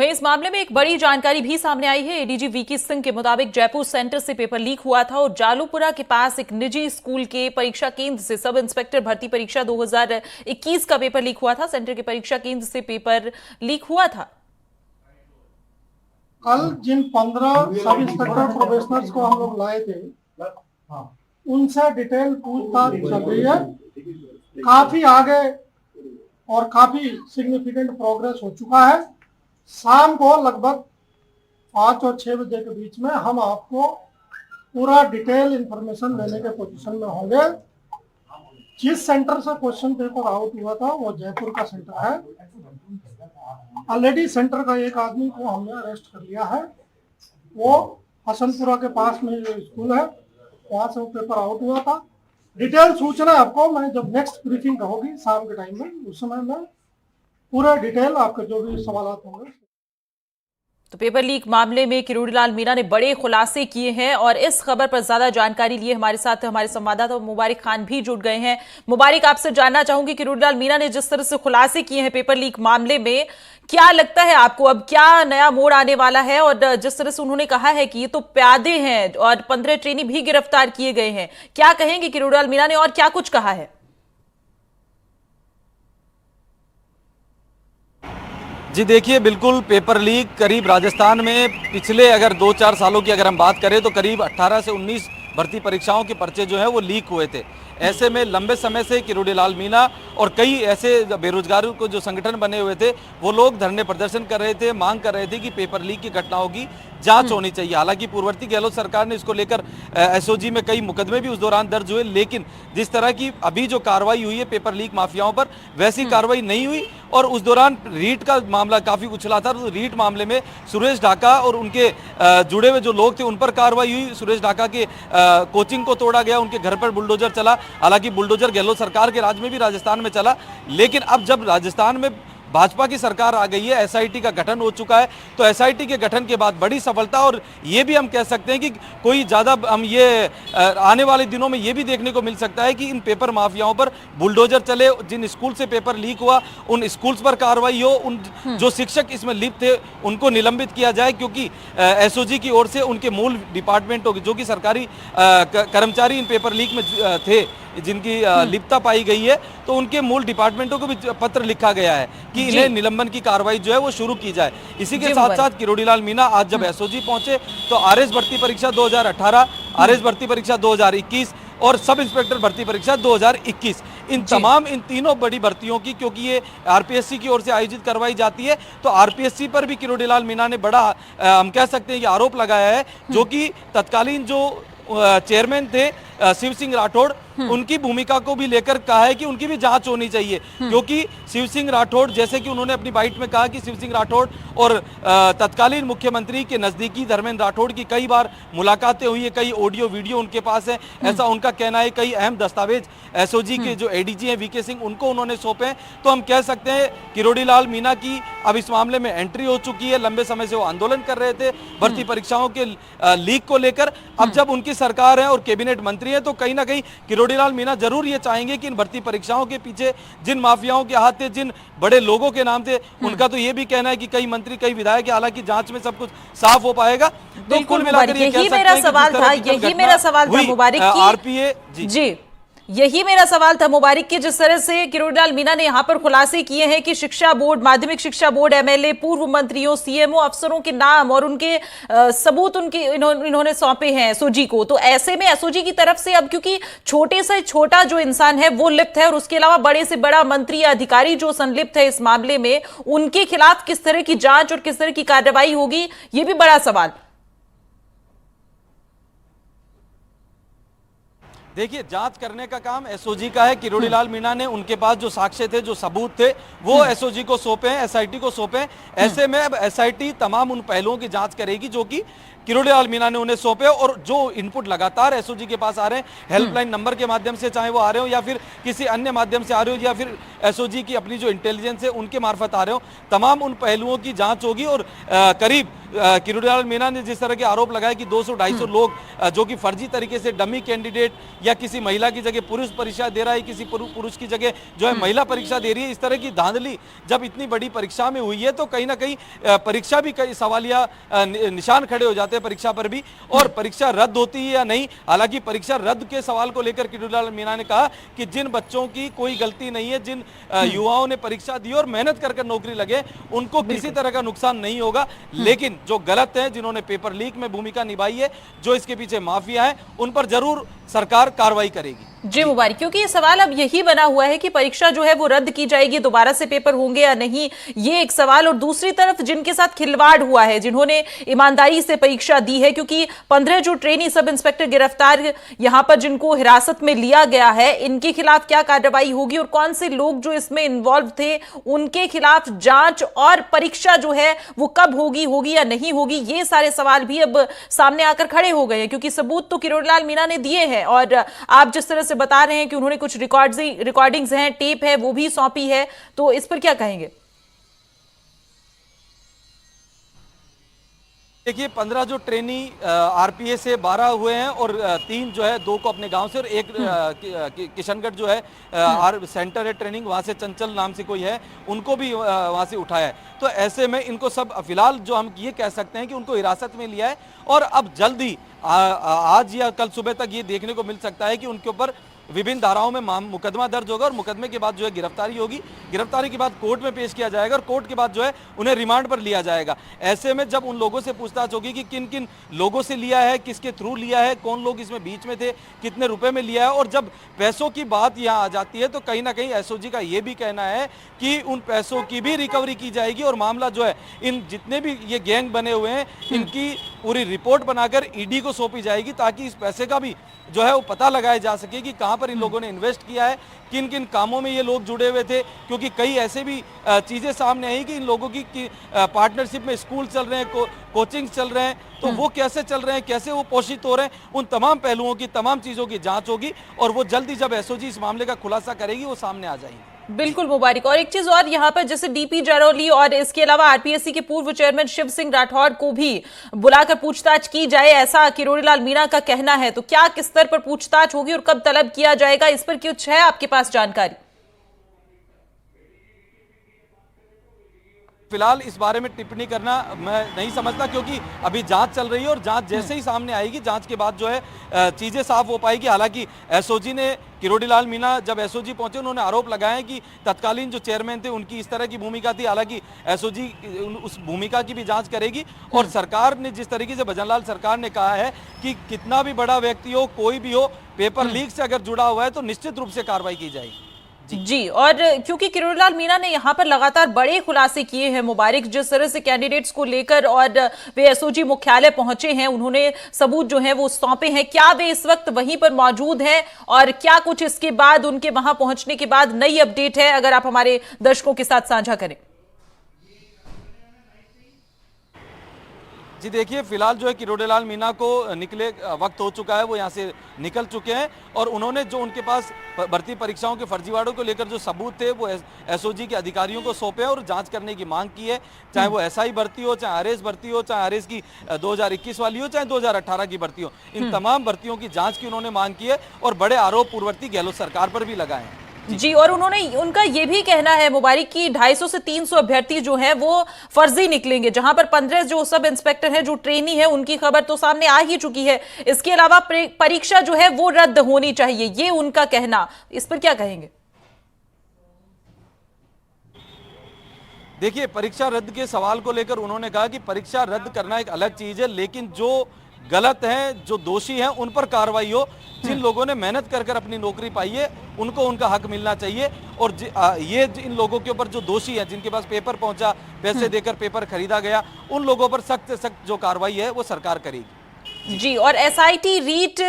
वहीं इस मामले में एक बड़ी जानकारी भी सामने आई है। एडीजी वीके सिंह के मुताबिक जयपुर सेंटर से पेपर लीक हुआ था और जालूपुरा के पास एक निजी स्कूल के परीक्षा केंद्र से सब इंस्पेक्टर भर्ती परीक्षा 2021 का पेपर लीक हुआ था। सेंटर के परीक्षा केंद्र से पेपर लीक हुआ था। कल जिन 15 सब इंस्पेक्टर प्रोबेशनर्स को हम लोग लाए थे, उनसे डिटेल पूछताछ चल रही है। काफी आगे और काफी सिग्निफिकेंट प्रोग्रेस हो चुका है। शाम को लगभग 5 और 6 बजे के बीच में हम आपको पूरा डिटेल इंफॉर्मेशन देने के पोजीशन में होंगे। जिस सेंटर से क्वेश्चन पेपर आउट हुआ था वो जयपुर का सेंटर है। ऑलरेडी सेंटर का एक आदमी को हमने अरेस्ट कर लिया है। वो हसनपुरा के पास में जो स्कूल है वहां से वो पेपर आउट हुआ था। डिटेल सूचना आपको मैं जब नेक्स्ट ब्रीफिंग होगी शाम के टाइम में, उस समय मैं पूरा डिटेल आपके जो भी सवाल होंगे। तो पेपर लीक मामले में किरोड़ीलाल मीणा ने बड़े खुलासे किए हैं और इस खबर पर ज्यादा जानकारी लिए हमारे साथ हमारे संवाददाता मुबारिक खान भी जुड़ गए हैं। मुबारिक, आपसे जानना चाहूंगी किरोड़ीलाल मीणा ने जिस तरह से खुलासे किए हैं पेपर लीक मामले में, क्या लगता है आपको अब क्या नया मोड़ आने वाला है? और जिस तरह से उन्होंने कहा है कि ये तो प्यादे हैं और 15 ट्रेनी भी गिरफ्तार किए गए हैं, क्या कहेंगे किरोड़ीलाल मीणा ने और क्या कुछ कहा है? जी देखिए, बिल्कुल पेपर लीक करीब राजस्थान में पिछले अगर 2-4 सालों की अगर हम बात करें तो करीब 18 से 19 भर्ती परीक्षाओं के पर्चे जो हैं वो लीक हुए थे। ऐसे में लंबे समय से किरोड़ीलाल मीणा और कई ऐसे बेरोजगारों को जो संगठन बने हुए थे वो लोग धरने प्रदर्शन कर रहे थे, मांग कर रहे थे कि पेपर लीक की घटनाओं की जांच होनी चाहिए। हालांकि पूर्ववर्ती गहलोत सरकार ने इसको लेकर एसओजी में कई मुकदमे भी उस दौरान दर्ज हुए, लेकिन जिस तरह की अभी जो कार्रवाई हुई है पेपर लीक माफियाओं पर, वैसी कार्रवाई नहीं हुई। और उस दौरान रीट का मामला काफी उछला था। तो रीट मामले में सुरेश ढाका और उनके जुड़े हुए जो लोग थे उन पर कार्रवाई हुई। सुरेश ढाका के कोचिंग को तोड़ा गया, उनके घर पर बुलडोजर चला। हालांकि बुलडोजर गहलोत सरकार के राज में भी राजस्थान में चला, लेकिन अब जब राजस्थान में भाजपा की सरकार आ गई है, एसआईटी का गठन हो चुका है, तो एसआईटी के गठन के बाद बड़ी सफलता। और ये भी हम कह सकते हैं कि कोई ज़्यादा हम ये आने वाले दिनों में ये भी देखने को मिल सकता है कि इन पेपर माफियाओं पर बुलडोजर चले, जिन स्कूल से पेपर लीक हुआ उन स्कूल्स पर कार्रवाई हो, उन जो शिक्षक इसमें लिप्त थे उनको निलंबित किया जाए, क्योंकि एसओजी की ओर से उनके मूल डिपार्टमेंटों जो कि सरकारी कर्मचारी इन पेपर लीक में थे, जिनकी लिप्तता पाई गई है, तो उनके मूल डिपार्टमेंटों को भी पत्र लिखा गया है कि इन्हें निलंबन की कार्रवाई जो है वो शुरू की जाए। इसी के साथ साथ किरोड़ीलाल मीणा आज जब एसओजी पहुंचे तो आरएस भर्ती परीक्षा 2018, आरएस भर्ती परीक्षा 2021 और सब इंस्पेक्टर भर्ती परीक्षा 2021, इन तमाम इन तीनों बड़ी भर्तियों की, क्योंकि ये आरपीएससी की ओर से आयोजित करवाई जाती है, तो आरपीएससी पर भी किरोड़ीलाल मीणा ने बड़ा हम कह सकते हैं कि आरोप लगाया है, जो कि तत्कालीन जो चेयरमैन थे शिव सिंह राठौड़, उनकी भूमिका को भी लेकर कहा है कि उनकी भी जांच होनी चाहिए। क्योंकि शिव सिंह राठौड़, जैसे कि उन्होंने अपनी बाइट में कहा कि शिव सिंह राठौड़ और तत्कालीन मुख्यमंत्री के नजदीकी धर्मेंद्र राठौड़ की कई बार मुलाकातें हुई है, कई ऑडियो वीडियो उनके पास है, ऐसा उनका कहना है। कई अहम दस्तावेज एसओजी के जो एडीजी हैं वीके सिंह, उनको उन्होंने सौंपे हैं। तो हम कह सकते हैं किरोड़ीलाल मीणा की अब इस मामले में एंट्री हो चुकी है। लंबे समय से वो आंदोलन कर रहे थे भर्ती परीक्षाओं के लीक को लेकर। अब जब उनकी सरकार है और कैबिनेट मंत्री है, तो कहीं ना कहीं किरोड़ीलाल मीणा जरूर ये चाहेंगे कि इन भर्ती परीक्षाओं के पीछे जिन माफियाओं के हाथ थे, जिन बड़े लोगों के नाम थे, उनका तो ये भी कहना है कि कई मंत्री, कई विधायक, हालांकि जांच में सब कुछ साफ हो पाएगा। तो कुल मिलाकर यही मेरा सवाल था मुबारिक की आरपीए जी यही मेरा सवाल था मुबारिक की, जिस तरह से किरोड़ीलाल मीणा ने यहाँ पर खुलासे किए हैं कि शिक्षा बोर्ड, माध्यमिक शिक्षा बोर्ड, एमएलए, पूर्व मंत्रियों, सीएमओ अफसरों के नाम और उनके सबूत उनके इन्होंने सौंपे हैं एसओजी को। तो ऐसे में एसओजी की तरफ से अब, क्योंकि छोटे से छोटा जो इंसान है वो लिप्त है और उसके अलावा बड़े से बड़ा मंत्री या अधिकारी जो संलिप्त है इस मामले में, उनके खिलाफ किस तरह की जांच और किस तरह की कार्रवाई होगी, ये भी बड़ा सवाल। देखिए, जांच करने का काम एसओजी का है। किरोड़ीलाल मीणा ने उनके पास जो साक्ष्य थे, जो सबूत थे, वो एसओजी को सौंपे हैं, एसआईटी को सौंपे हैं। ऐसे में अब एसआईटी तमाम उन पहलुओं की जांच करेगी जो कि किरोड़ीलाल मीणा ने उन्हें सौंपे और जो इनपुट लगातार एसओजी के पास आ रहे हैं, हेल्पलाइन नंबर के माध्यम से चाहे वो आ रहे हो या फिर किसी अन्य माध्यम से आ रहे हो या फिर एसओजी की अपनी जो इंटेलिजेंस है उनके मार्फत आ रहे हो, तमाम उन पहलुओं की जांच होगी। और करीब किरोड़ीलाल मीणा ने जिस तरह के आरोप लगाए कि 200-250 लोग जो कि फर्जी तरीके से डमी कैंडिडेट या किसी महिला की जगह पुरुष परीक्षा दे रहा है, किसी पुरुष की जगह जो है महिला परीक्षा दे रही है, इस तरह की धांधली जब इतनी बड़ी परीक्षा में हुई है तो कहीं ना कहीं परीक्षा भी कई सवालिया निशान खड़े हो जाते हैं परीक्षा पर भी, और परीक्षा रद्द होती है या नहीं। हालांकि परीक्षा रद्द के सवाल को लेकर किरोड़ीलाल मीणा ने कहा कि जिन बच्चों की कोई गलती नहीं है, जिन युवाओं ने परीक्षा दी और मेहनत कर नौकरी लगे, उनको किसी तरह का नुकसान नहीं होगा। लेकिन जो गलत है, जिन्होंने पेपर लीक में भूमिका निभाई है, जो इसके पीछे माफिया है, उन पर जरूर सरकार कार्रवाई करेगी। जी मुबारक, क्योंकि ये सवाल अब यही बना हुआ है कि परीक्षा जो है वो रद्द की जाएगी, दोबारा से पेपर होंगे या नहीं, ये एक सवाल। और दूसरी तरफ जिनके साथ खिलवाड़ हुआ है, जिन्होंने ईमानदारी से परीक्षा दी है, क्योंकि 15 जो ट्रेनी सब इंस्पेक्टर गिरफ्तार यहां पर जिनको हिरासत में लिया गया है, इनके खिलाफ क्या कार्रवाई होगी और कौन से लोग जो इसमें इन्वॉल्व थे उनके खिलाफ जांच और परीक्षा जो है वो कब होगी या नहीं होगी, ये सारे सवाल भी अब सामने आकर खड़े हो गए हैं। क्योंकि सबूत तो किरोड़ीलाल मीणा ने दिए हैं और आप जिस तरह से बता रहे हैं कि उन्होंने कुछ रिकॉर्डिंग्स हैं, टेप है, वो भी सौंपी है, तो इस पर क्या कहेंगे? देखिए 15 जो ट्रेनी आरपीएस से 12 हुए हैं और 3 जो है, 2 को अपने गांव से और एक किशनगढ़ जो है सेंटर है ट्रेनिंग, वहां से चंचल नाम से कोई है, उनको भी वहां से उठाया है। तो ऐसे में इनको सब फिलहाल जो हम ये कह सकते हैं कि उनको हिरासत में लिया है और अब जल्दी आज या कल सुबह तक ये देखने को मिल सकता है कि उनके ऊपर विभिन्न धाराओं में मुकदमा दर्ज होगा और मुकदमे के बाद जो है गिरफ्तारी होगी, गिरफ्तारी के बाद कोर्ट में पेश किया जाएगा और कोर्ट के बाद जो है उन्हें रिमांड पर लिया जाएगा। ऐसे में जब उन लोगों से पूछताछ होगी कि किन किन लोगों से लिया है, किसके थ्रू लिया है, कौन लोग इसमें बीच में थे, कितने रुपए में लिया है, और जब पैसों की बात यहाँ आ जाती है तो कहीं ना कहीं एसओजी का ये भी कहना है कि उन पैसों की भी रिकवरी की जाएगी और मामला जो है, इन जितने भी ये गैंग बने हुए हैं, इनकी पूरी रिपोर्ट बनाकर ईडी को सौंपी जाएगी ताकि इस पैसे का भी जो है वो पता लगाया जा सके कि कहां पर इन लोगों ने इन्वेस्ट किया है, किन किन कामों में ये लोग जुड़े हुए थे। क्योंकि कई ऐसे भी चीजें सामने आई कि इन लोगों की पार्टनरशिप में स्कूल चल रहे हैं, कोचिंग चल रहे हैं, तो वो कैसे चल रहे हैं, कैसे वो पोषित हो रहे हैं, उन तमाम पहलुओं की, तमाम चीजों की जांच होगी और वो जल्दी जब एसओजी इस मामले का खुलासा करेगी वो सामने आ जाएगी। बिल्कुल मुबारक। और एक चीज और, यहाँ पर जैसे डीपी जरौली और इसके अलावा आरपीएससी के पूर्व चेयरमैन शिव सिंह राठौर को भी बुलाकर पूछताछ की जाए, ऐसा किरोड़ीलाल मीणा का कहना है। तो क्या किस स्तर पर पूछताछ होगी और कब तलब किया जाएगा, इस पर कुछ है आपके पास जानकारी? फिलहाल इस बारे में टिप्पणी करना मैं नहीं समझता, क्योंकि अभी जांच चल रही है और जांच जैसे ही सामने आएगी, जांच के बाद जो है चीजें साफ हो पाएगी। हालांकि एसओजी ने, किरोड़ीलाल मीणा जब एसओजी पहुंचे उन्होंने आरोप लगाया है कि तत्कालीन जो चेयरमैन थे उनकी इस तरह की भूमिका थी। हालांकि एसओजी उस भूमिका की भी जांच करेगी और सरकार ने जिस तरीके से भजनलाल सरकार ने कहा है कि कितना भी बड़ा व्यक्ति हो, कोई भी हो, पेपर लीक से अगर जुड़ा हुआ है तो निश्चित रूप से कार्रवाई की जाएगी। जी, और क्योंकि किरोड़ीलाल मीणा ने यहां पर लगातार बड़े खुलासे किए हैं मुबारक, जिस तरह से कैंडिडेट्स को लेकर और वे एसओजी मुख्यालय पहुंचे हैं, उन्होंने सबूत जो है वो सौंपे हैं, क्या वे इस वक्त वहीं पर मौजूद हैं और क्या कुछ इसके बाद, उनके वहां पहुंचने के बाद नई अपडेट है, अगर आप हमारे दर्शकों के साथ साझा करें? जी देखिए, फिलहाल जो है किरोड़ीलाल मीणा को निकले वक्त हो चुका है, वो यहाँ से निकल चुके हैं और उन्होंने जो उनके पास भर्ती परीक्षाओं के फर्जीवाड़ों को लेकर जो सबूत थे वो एसओजी के अधिकारियों को सौंपे और जांच करने की मांग की है। चाहे वो एसआई भर्ती हो, चाहे आरएस भर्ती हो, चाहे आरएस की 2021 वाली हो, चाहे 2018 की भर्ती हो, इन तमाम भर्तियों की जाँच की उन्होंने मांग की है और बड़े आरोप पूर्ववर्ती गहलोत सरकार पर भी लगाए हैं। जी, और उन्होंने, उनका ये भी कहना है मुबारक कि 250 से 300 अभ्यर्थी जो हैं वो फर्जी निकलेंगे, जहां पर 15 जो सब इंस्पेक्टर हैं, जो ट्रेनी है, उनकी खबर तो सामने आ ही चुकी है। इसके अलावा परीक्षा जो है वो रद्द होनी चाहिए, ये उनका कहना, इस पर क्या कहेंगे? देखिए, परीक्षा रद्द के सवाल को लेकर उन्होंने कहा कि परीक्षा रद्द करना एक अलग चीज है, लेकिन जो गलत हैं, जो दोषी हैं, उन पर कार्रवाई हो। जिन लोगों ने मेहनत कर कर अपनी नौकरी पाई है उनको उनका हक मिलना चाहिए और ये इन लोगों के ऊपर जो दोषी हैं, जिनके पास पेपर पहुंचा, पैसे देकर पेपर खरीदा गया, उन लोगों पर सख्त से सख्त जो कार्रवाई है वो सरकार करेगी। जी, और एसआईटी रीट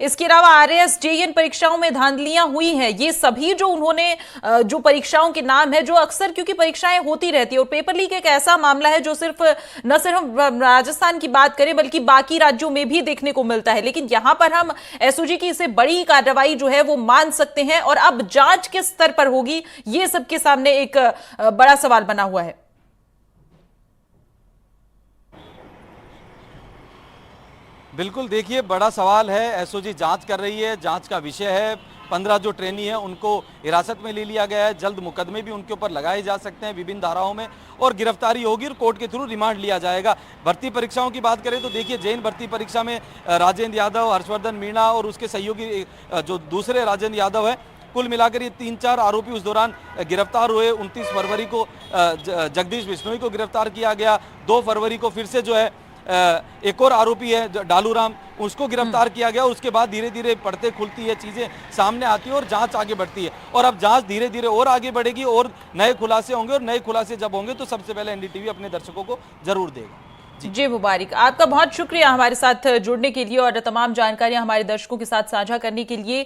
इसके अलावा आरएएस जेईएन परीक्षाओं में धांधलियां हुई हैं, ये सभी जो उन्होंने जो परीक्षाओं के नाम है, जो अक्सर क्योंकि परीक्षाएं होती रहती है और पेपर लीक एक ऐसा मामला है जो सिर्फ न सिर्फ हम राजस्थान की बात करें बल्कि बाकी राज्यों में भी देखने को मिलता है, लेकिन यहां पर हम एसओजी की इसे बड़ी कार्रवाई जो है वो मान सकते हैं और अब जांच किस स्तर पर होगी ये सबके सामने एक बड़ा सवाल बना हुआ है। बिल्कुल, देखिए बड़ा सवाल है। एसओजी जांच कर रही है, जांच का विषय है। 15 जो ट्रेनी है उनको हिरासत में ले लिया गया है। जल्द मुकदमे भी उनके ऊपर लगाए जा सकते हैं विभिन्न धाराओं में और गिरफ्तारी होगी और कोर्ट के थ्रू रिमांड लिया जाएगा। भर्ती परीक्षाओं की बात करें तो देखिए जैन भर्ती परीक्षा में राजेंद्र यादव, हर्षवर्धन मीणा और उसके सहयोगी जो दूसरे राजेंद्र यादव है, कुल मिलाकर ये 3-4 आरोपी उस दौरान गिरफ्तार हुए। 29 फरवरी को जगदीश बिश्नोई को गिरफ्तार किया गया। 2 फरवरी को फिर से जो है एक और आरोपी है डालूराम, उसको गिरफ्तार किया गया। उसके बाद धीरे धीरे पड़ते खुलती है, चीजें सामने आती है और जांच आगे बढ़ती है और अब जांच धीरे धीरे और आगे बढ़ेगी और नए खुलासे होंगे और नए खुलासे जब होंगे तो सबसे पहले एनडीटीवी अपने दर्शकों को जरूर देगा। जी मुबारिक, आपका बहुत शुक्रिया हमारे साथ जुड़ने के लिए और तमाम जानकारियां हमारे दर्शकों के साथ साझा करने के लिए।